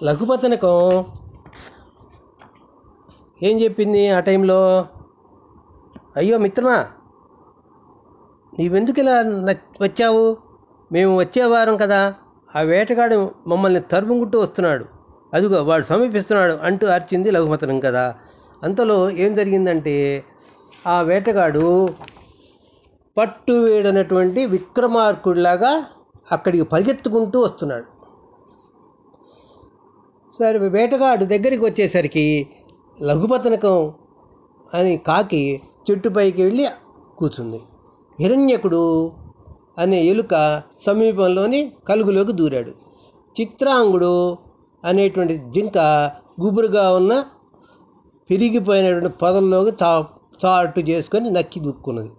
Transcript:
లఘుపతనకం ఏం చెప్పింది ఆ టైంలో? అయ్యో మిత్రమా, నీవెందుకు ఇలా వచ్చావు? మేము వచ్చేవారం కదా, ఆ వేటగాడు మమ్మల్ని తరుముకుంటూ వస్తున్నాడు, అదిగో వాడు సమీపిస్తున్నాడు అంటూ అరిచింది లఘుపతనం కదా. అంతలో ఏం జరిగిందంటే, ఆ వేటగాడు పట్టు వేడనటువంటి విక్రమార్కుడిలాగా అక్కడికి పరిగెత్తుకుంటూ వస్తున్నాడు. సరే, వేటగాడు దగ్గరికి వచ్చేసరికి లఘుపతనకం అని కాకి చెట్టుపైకి వెళ్ళి కూర్చుంది. హిరణ్యకుడు అనే ఎలుక సమీపంలోని కలుగులోకి దూరాడు. చిత్రాంగుడు అనేటువంటి జింక గుబురుగా ఉన్న పెరిగిపోయినటువంటి పొదల్లోకి చాటు చేసుకొని నక్కి దూక్కున్నది.